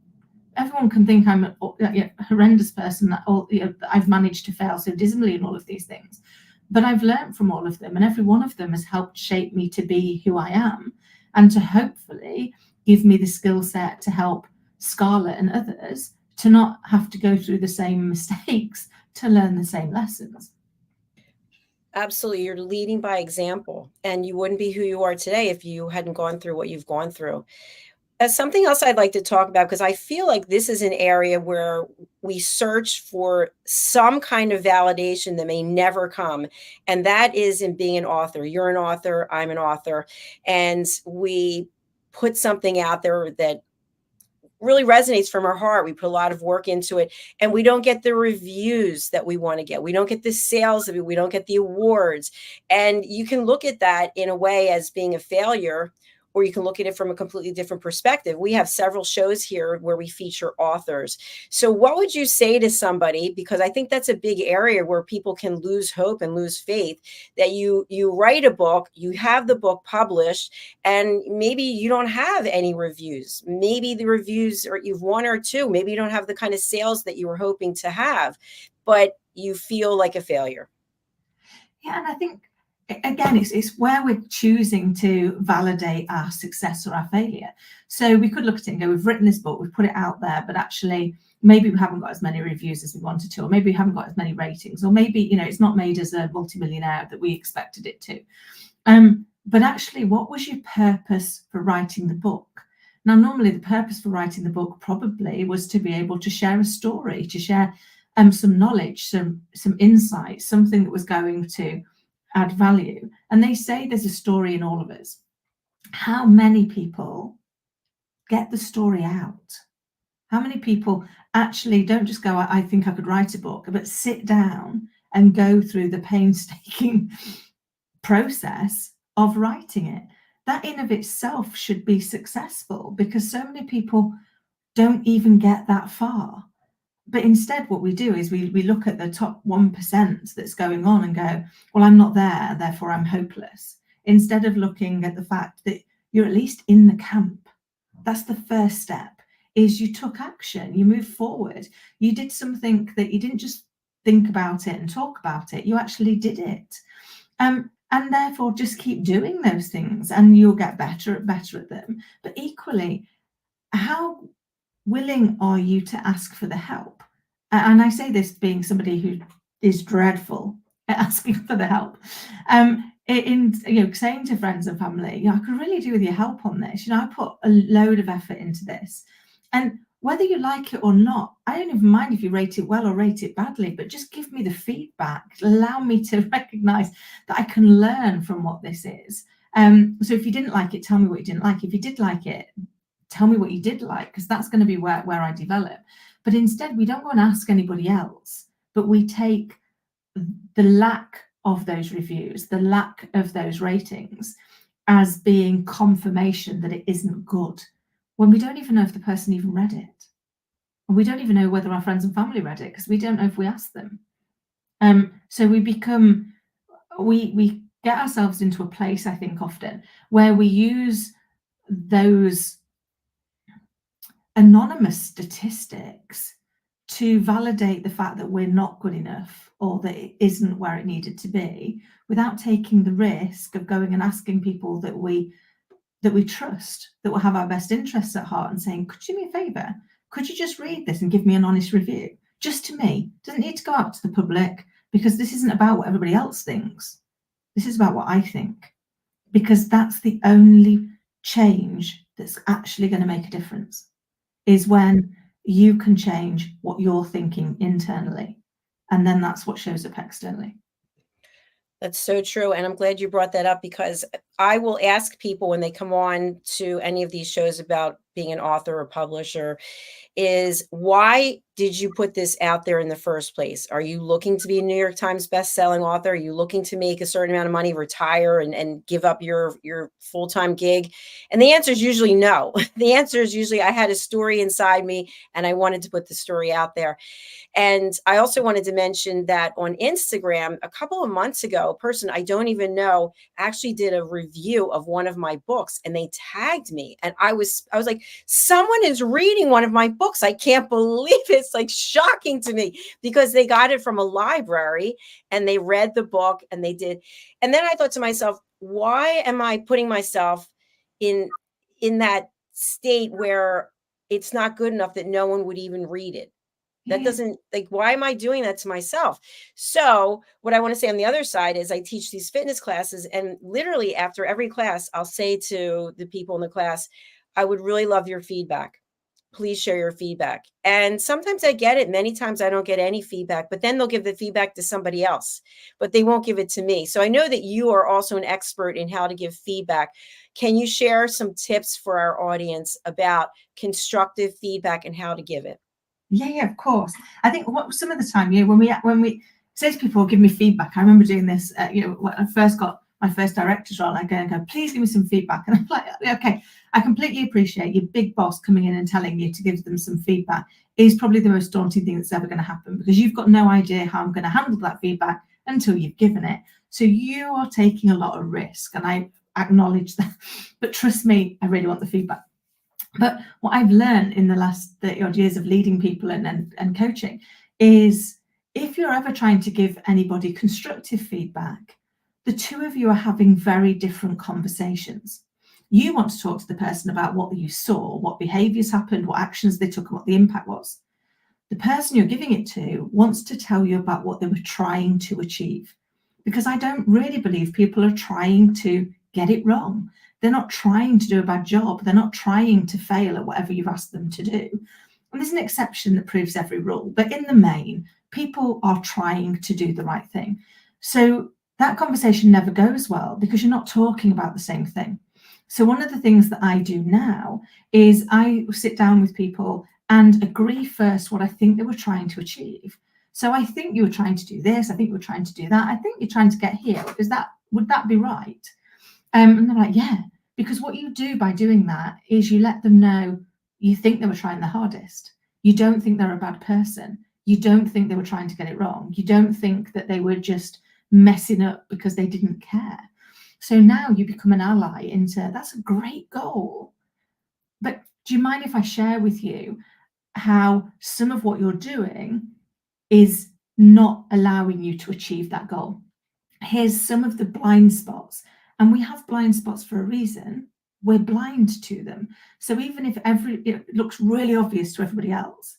Everyone can think I'm a horrendous person, that I've managed to fail so dismally in all of these things. But I've learned from all of them, and every one of them has helped shape me to be who I am, and to hopefully give me the skill set to help Scarlett and others to not have to go through the same mistakes to learn the same lessons. Absolutely. You're leading by example, and you wouldn't be who you are today if you hadn't gone through what you've gone through. As something else I'd like to talk about, because I feel like this is an area where we search for some kind of validation that may never come. And that is in being an author. You're an author, I'm an author, and we put something out there that really resonates from our heart. We put a lot of work into it, and we don't get the reviews that we want to get. We don't get the sales of it. We don't get the awards. And you can look at that in a way as being a failure, or you can look at it from a completely different perspective. We have several shows here where we feature authors. So what would you say to somebody, because I think that's a big area where people can lose hope and lose faith, that you write a book, you have the book published, and maybe you don't have any reviews. Maybe the reviews are, you've one or two, maybe you don't have the kind of sales that you were hoping to have, but you feel like a failure. Yeah, and I think, again, it's where we're choosing to validate our success or our failure. So we could look at it and go, we've written this book, we've put it out there, but actually maybe we haven't got as many reviews as we wanted to, or maybe we haven't got as many ratings, or maybe it's not made as a multimillionaire that we expected it to. But actually, what was your purpose for writing the book? Now, normally the purpose for writing the book probably was to be able to share a story, to share some knowledge, some insight, something that was going to add value. And they say there's a story in all of us. How many people get the story out? How many people actually don't just go, I think I could write a book, but sit down and go through the painstaking process of writing it? That in of itself should be successful, because so many people don't even get that far. But instead, what we do is we look at the top 1% that's going on and go, well, I'm not there, therefore I'm hopeless. Instead of looking at the fact that you're at least in the camp. That's the first step, is you took action, you moved forward. You did something that you didn't just think about it and talk about it, you actually did it. And therefore just keep doing those things and you'll get better at them. But equally, how willing are you to ask for the help? And I say this being somebody who is dreadful at asking for the help. In saying to friends and family, I could really do with your help on this. I put a load of effort into this. And whether you like it or not, I don't even mind if you rate it well or rate it badly, but just give me the feedback. Allow me to recognize that I can learn from what this is. So if you didn't like it, tell me what you didn't like. If you did like it, tell me what you did like, because that's going to be where I develop. But instead, we don't go and ask anybody else, but we take the lack of those reviews, the lack of those ratings as being confirmation that it isn't good, when we don't even know if the person even read it. And we don't even know whether our friends and family read it, because we don't know if we asked them. So we get ourselves into a place, I think, often where we use those anonymous statistics to validate the fact that we're not good enough or that it isn't where it needed to be, without taking the risk of going and asking people that we trust, that will have our best interests at heart, and saying, could you do me a favor? Could you just read this and give me an honest review? Just to me. It doesn't need to go out to the public, because this isn't about what everybody else thinks. This is about what I think, because that's the only change that's actually going to make a difference, is when you can change what you're thinking internally. And then that's what shows up externally. That's so true. And I'm glad you brought that up, because I will ask people when they come on to any of these shows about being an author or publisher, is why did you put this out there in the first place? Are you looking to be a New York Times best-selling author? Are you looking to make a certain amount of money, retire, and give up your full-time gig? And the answer is usually no. The answer is usually I had a story inside me and I wanted to put the story out there. And I also wanted to mention that on Instagram, a couple of months ago, a person I don't even know actually did a review of one of my books, and they tagged me. And I was like, someone is reading one of my books. I can't believe it. It's like shocking to me, because they got it from a library and they read the book and they did. And then I thought to myself, why am I putting myself in that state where it's not good enough that no one would even read it? That doesn't, like, why am I doing that to myself? So what I want to say on the other side is I teach these fitness classes, and literally after every class, I'll say to the people in the class, I would really love your feedback. Please share your feedback. And sometimes I get it. Many times I don't get any feedback, but then they'll give the feedback to somebody else, but they won't give it to me. So I know that you are also an expert in how to give feedback. Can you share some tips for our audience about constructive feedback and how to give it? Yeah, of course. I think some of the time, when we say to people, give me feedback. I remember doing this, when I first got my first director's role, I go, please give me some feedback. And I'm like, okay, I completely appreciate your big boss coming in and telling you to give them some feedback is probably the most daunting thing that's ever going to happen, because you've got no idea how I'm going to handle that feedback until you've given it. So you are taking a lot of risk, and I acknowledge that. But trust me, I really want the feedback. But what I've learned in the last 30 odd years of leading people and coaching is, if you're ever trying to give anybody constructive feedback, the two of you are having very different conversations. You want to talk to the person about what you saw, what behaviors happened, what actions they took, and what the impact was. The person you're giving it to wants to tell you about what they were trying to achieve, because I don't really believe people are trying to get it wrong. They're not trying to do a bad job. They're not trying to fail at whatever you've asked them to do. And there's an exception that proves every rule. But in the main, people are trying to do the right thing. So that conversation never goes well, because you're not talking about the same thing. So one of the things that I do now is I sit down with people and agree first what I think they were trying to achieve. So I think you were trying to do this. I think you were trying to do that. I think you're trying to get here. Would that be right? And they're like, yeah. Because what you do by doing that is you let them know you think they were trying the hardest. You don't think they're a bad person. You don't think they were trying to get it wrong. You don't think that they were just messing up because they didn't care. So now you become an ally into, that's a great goal. But do you mind if I share with you how some of what you're doing is not allowing you to achieve that goal? Here's some of the blind spots. And we have blind spots for a reason. We're blind to them. So even if it looks really obvious to everybody else,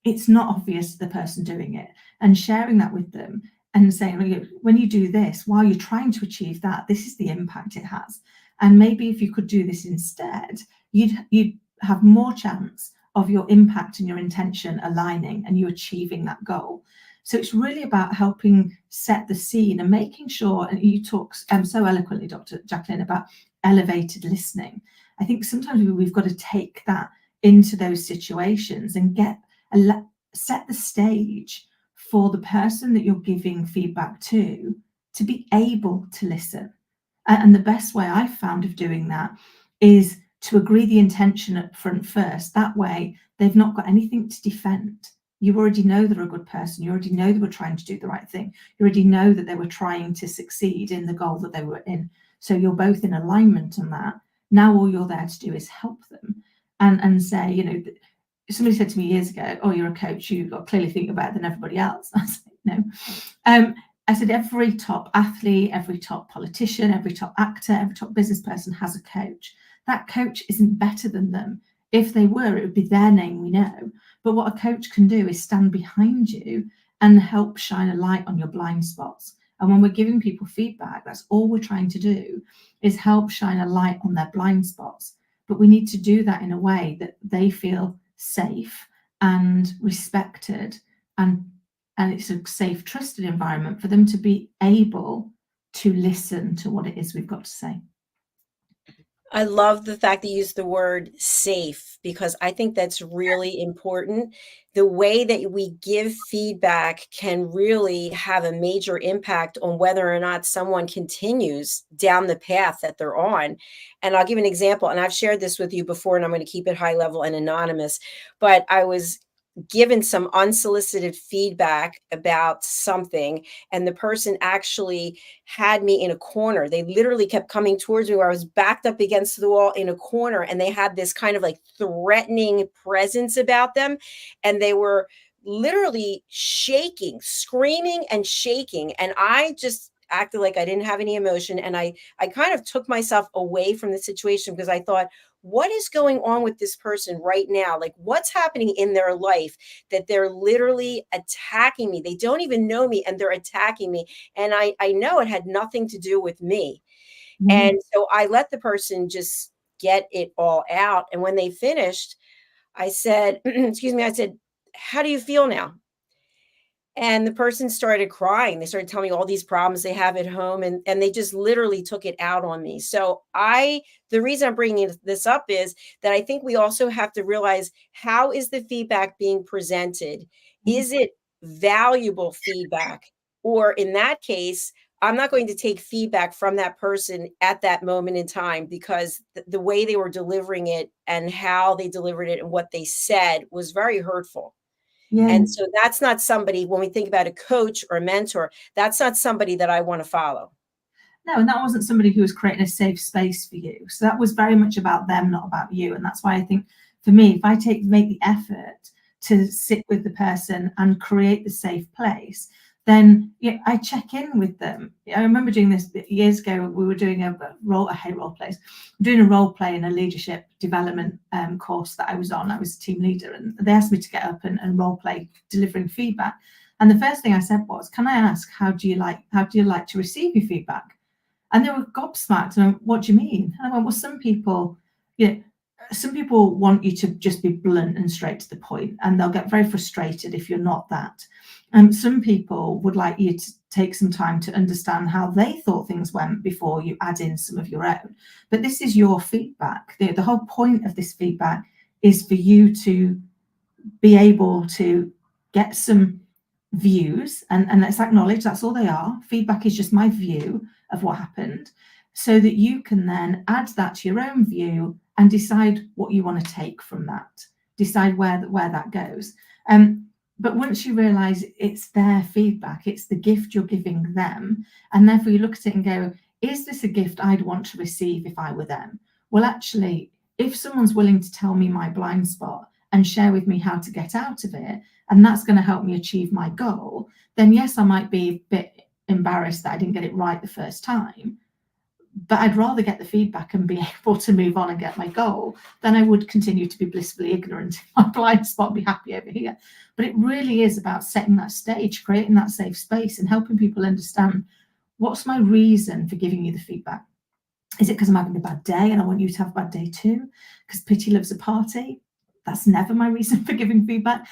it's not obvious to the person doing it. And sharing that with them and saying, when you do this, while you're trying to achieve that, this is the impact it has. And maybe if you could do this instead, you'd have more chance of your impact and your intention aligning and you achieving that goal. So it's really about helping set the scene and making sure, and you talk so eloquently, Dr. Jacalyn, about elevated listening. I think sometimes we've got to take that into those situations and set the stage for the person that you're giving feedback to be able to listen. And the best way I've found of doing that is to agree the intention up front first. That way, they've not got anything to defend. You already know they're a good person. You already know they were trying to do the right thing. You already know that they were trying to succeed in the goal that they were in. So you're both in alignment on that. Now all you're there to do is help them and say, somebody said to me years ago, oh, you're a coach, you've got to clearly think about it than everybody else. I was like, no. I said, every top athlete, every top politician, every top actor, every top business person has a coach. That coach isn't better than them. If they were, it would be their name, we know. But what a coach can do is stand behind you and help shine a light on your blind spots. And when we're giving people feedback, that's all we're trying to do is help shine a light on their blind spots. But we need to do that in a way that they feel safe and respected, and it's a safe, trusted environment for them to be able to listen to what it is we've got to say. I love the fact that you use the word safe, because I think that's really important. The way that we give feedback can really have a major impact on whether or not someone continues down the path that they're on. And I'll give an example, and I've shared this with you before, and I'm going to keep it high level and anonymous, but I was given some unsolicited feedback about something, and the person actually had me in a corner. They literally kept coming towards me where I was backed up against the wall in a corner, and they had this kind of like threatening presence about them, and they were literally shaking, screaming and shaking, and I just acted like I didn't have any emotion, and I kind of took myself away from the situation because I thought, what is going on with this person right now? Like, what's happening in their life that they're literally attacking me? They don't even know me and they're attacking me. And I know it had nothing to do with me. Mm-hmm. And so I let the person just get it all out. And when they finished, I said, excuse me, I said, how do you feel now? And the person started crying. They started telling me all these problems they have at home, and they just literally took it out on me. So the reason I'm bringing this up is that I think we also have to realize, how is the feedback being presented? Is it valuable feedback? Or in that case, I'm not going to take feedback from that person at that moment in time, because the way they were delivering it and how they delivered it and what they said was very hurtful. Yeah. And so that's not somebody, when we think about a coach or a mentor, that's not somebody that I want to follow. No, and that wasn't somebody who was creating a safe space for you. So that was very much about them, not about you. And that's why I think, for me, if I make the effort to sit with the person and create the safe place, then I check in with them. I remember doing this years ago. We were doing I hate role plays. Doing a role play in a leadership development course that I was on. I was a team leader, and they asked me to get up and role play delivering feedback. And the first thing I said was, "Can I ask, how do you like to receive your feedback?" And they were gobsmacked. And I went, "What do you mean?" And I went, "Well, some people want you to just be blunt and straight to the point, and they'll get very frustrated if you're not that. Some people would like you to take some time to understand how they thought things went before you add in some of your own. But this is your feedback. The whole point of this feedback is for you to be able to get some views, and let's acknowledge that's all they are. Feedback is just my view of what happened, so that you can then add that to your own view and decide what you want to take from that. decide where that goes. But once you realize it's their feedback, it's the gift you're giving them, and therefore you look at it and go, is this a gift I'd want to receive if I were them? Well, actually, if someone's willing to tell me my blind spot and share with me how to get out of it, and that's going to help me achieve my goal, then yes, I might be a bit embarrassed that I didn't get it right the first time, but I'd rather get the feedback and be able to move on and get my goal than I would continue to be blissfully ignorant in my blind spot and be happy over here. But it really is about setting that stage, creating that safe space, and helping people understand, what's my reason for giving you the feedback? Is it because I'm having a bad day and I want you to have a bad day too? Because pity loves a party? That's never my reason for giving feedback.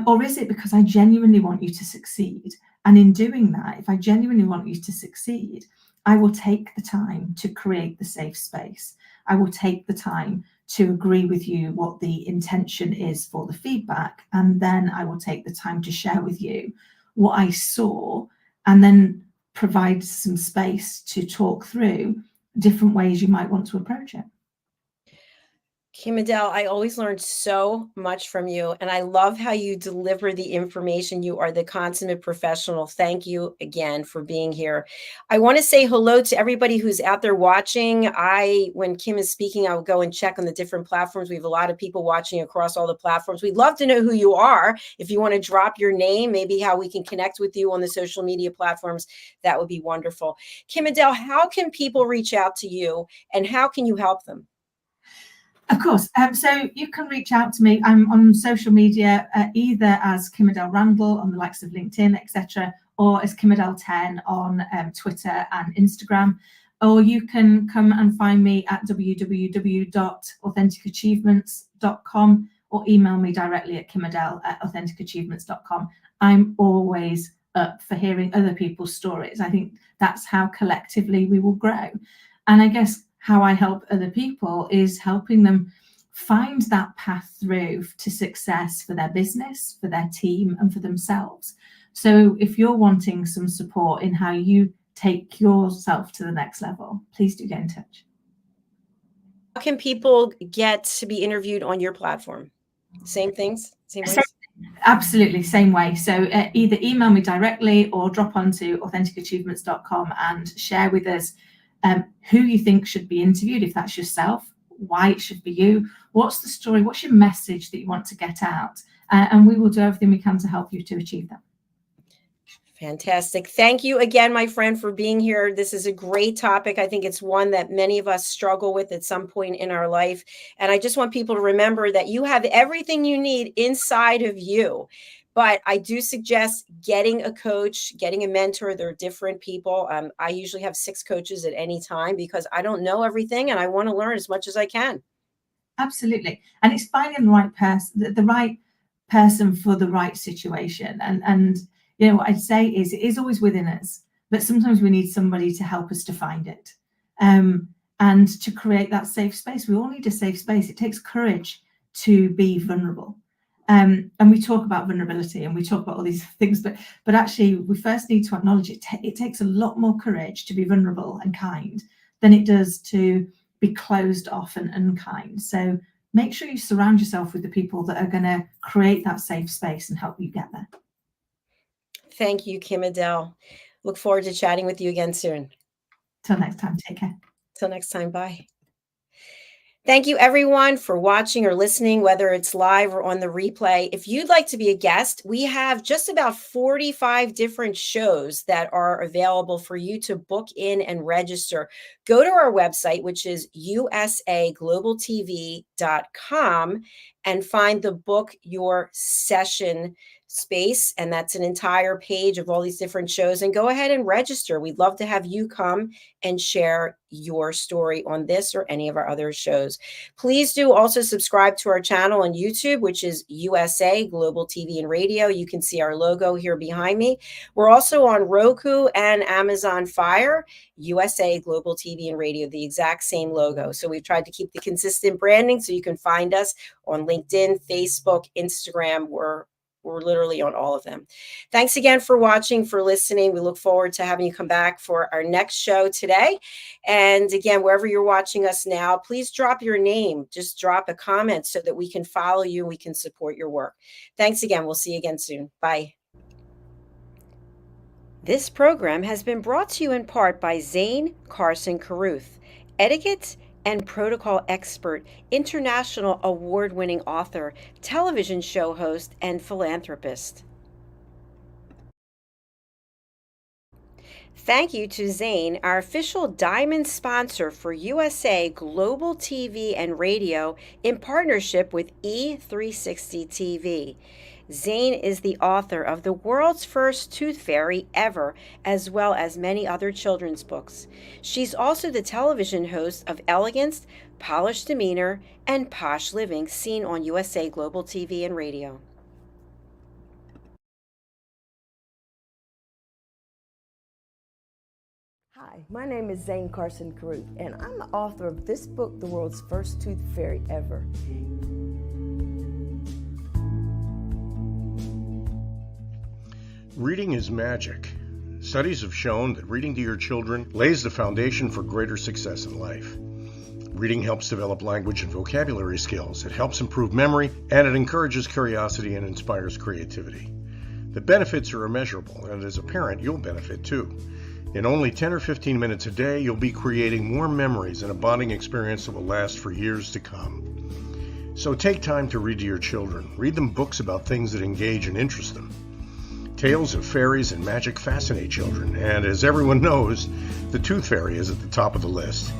Or is it because I genuinely want you to succeed? And in doing that, if I genuinely want you to succeed, I will take the time to create the safe space. I will take the time to agree with you what the intention is for the feedback. And then I will take the time to share with you what I saw, and then provide some space to talk through different ways you might want to approach it. Kim-adele, I always learn so much from you, and I love how you deliver the information. You are the consummate professional. Thank you again for being here. I want to say hello to everybody who's out there watching. When Kim is speaking, I will go and check on the different platforms. We have a lot of people watching across all the platforms. We'd love to know who you are. If you want to drop your name, maybe how we can connect with you on the social media platforms, that would be wonderful. Kim-adele, how can people reach out to you, and how can you help them? Of course. So you can reach out to me. I'm on social media, either as Kim-adele Randall on the likes of LinkedIn, etc., or as Kim-adele 10 on Twitter and Instagram. Or you can come and find me at www.authenticachievements.com, or email me directly at Kim-adele@authenticachievements.com. I'm always up for hearing other people's stories. I think that's how collectively we will grow. And I guess how I help other people is helping them find that path through to success for their business, for their team, and for themselves. So if you're wanting some support in how you take yourself to the next level, please do get in touch. How can people get to be interviewed on your platform? Same things? Same ways? Absolutely, same way. So either email me directly or drop onto authenticachievements.com and share with us who you think should be interviewed, if that's yourself, why it should be you, what's the story, what's your message that you want to get out, and we will do everything we can to help you to achieve that. Fantastic. Thank you again, my friend, for being here. This is a great topic. I think it's one that many of us struggle with at some point in our life. And I just want people to remember that you have everything you need inside of you. But I do suggest getting a coach, getting a mentor. They're different people. I usually have 6 coaches at any time because I don't know everything and I want to learn as much as I can. Absolutely. And it's finding the right person, the right person for the right situation. And you know, what I'd say is, it is always within us, but sometimes we need somebody to help us to find it. And to create that safe space. We all need a safe space. It takes courage to be vulnerable. And we talk about vulnerability and we talk about all these things, but actually we first need to acknowledge it. It takes a lot more courage to be vulnerable and kind than it does to be closed off and unkind. So make sure you surround yourself with the people that are going to create that safe space and help you get there. Thank you, Kim-adele. Look forward to chatting with you again soon. Till next time, take care. Till next time, bye. Thank you, everyone, for watching or listening, whether it's live or on the replay. If you'd like to be a guest, we have just about 45 different shows that are available for you to book in and register. Go to our website, which is usaglobaltv.com, and find the Book Your Session space. And that's an entire page of all these different shows. And go ahead and register. We'd love to have you come and share your story on this or any of our other shows. Please do also subscribe to our channel on YouTube, which is USA Global TV and Radio. You can see our logo here behind me. We're also on Roku and Amazon Fire, USA Global TV and Radio, the exact same logo. So we've tried to keep the consistent branding so you can find us on LinkedIn, Facebook, Instagram. We're We're literally on all of them. Thanks again for watching, for listening. We look forward to having you come back for our next show today. And again, wherever you're watching us now, please drop your name. Just drop a comment so that we can follow you and we can support your work. Thanks again. We'll see you again soon. Bye. This program has been brought to you in part by Zane Carson Carruth, etiquette and protocol expert, international award-winning author, television show host, and philanthropist. Thank you to Zane, our official diamond sponsor for USA Global TV and Radio in partnership with E360 TV. Zane is the author of the world's first tooth fairy ever, as well as many other children's books. She's also the television host of Elegance, Polished Demeanor, and Posh Living, seen on USA Global TV and Radio. Hi, my name is Zane Carson Carruth, and I'm the author of this book, The World's First Tooth Fairy Ever. Reading is magic. Studies have shown that reading to your children lays the foundation for greater success in life. Reading helps develop language and vocabulary skills. It helps improve memory, and it encourages curiosity and inspires creativity. The benefits are immeasurable, and as a parent, you'll benefit too. In only 10 or 15 minutes a day, you'll be creating more memories and a bonding experience that will last for years to come. So take time to read to your children. Read them books about things that engage and interest them. Tales of fairies and magic fascinate children, and as everyone knows, the Tooth Fairy is at the top of the list.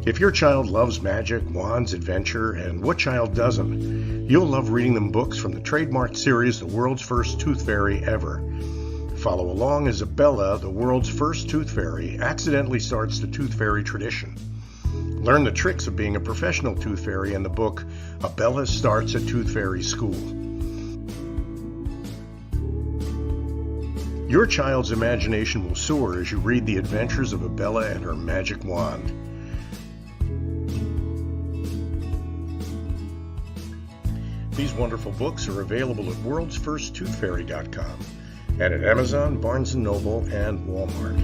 If your child loves magic, wands, adventure, and what child doesn't, you'll love reading them books from the trademarked series The World's First Tooth Fairy Ever. Follow along as Abella, the world's first tooth fairy, accidentally starts the tooth fairy tradition. Learn the tricks of being a professional tooth fairy in the book Abella Starts a Tooth Fairy School. Your child's imagination will soar as you read the adventures of Abella and her magic wand. These wonderful books are available at worldsfirsttoothfairy.com and at Amazon, Barnes & Noble, and Walmart.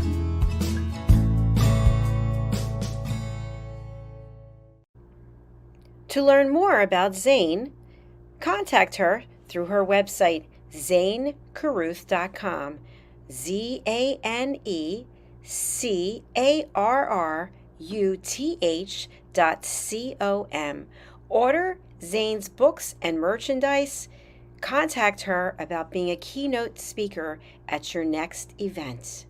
To learn more about Zane, contact her through her website, zanecarruth.com, ZaneCarruth.com. Order Zane's books and merchandise. Contact her about being a keynote speaker at your next event.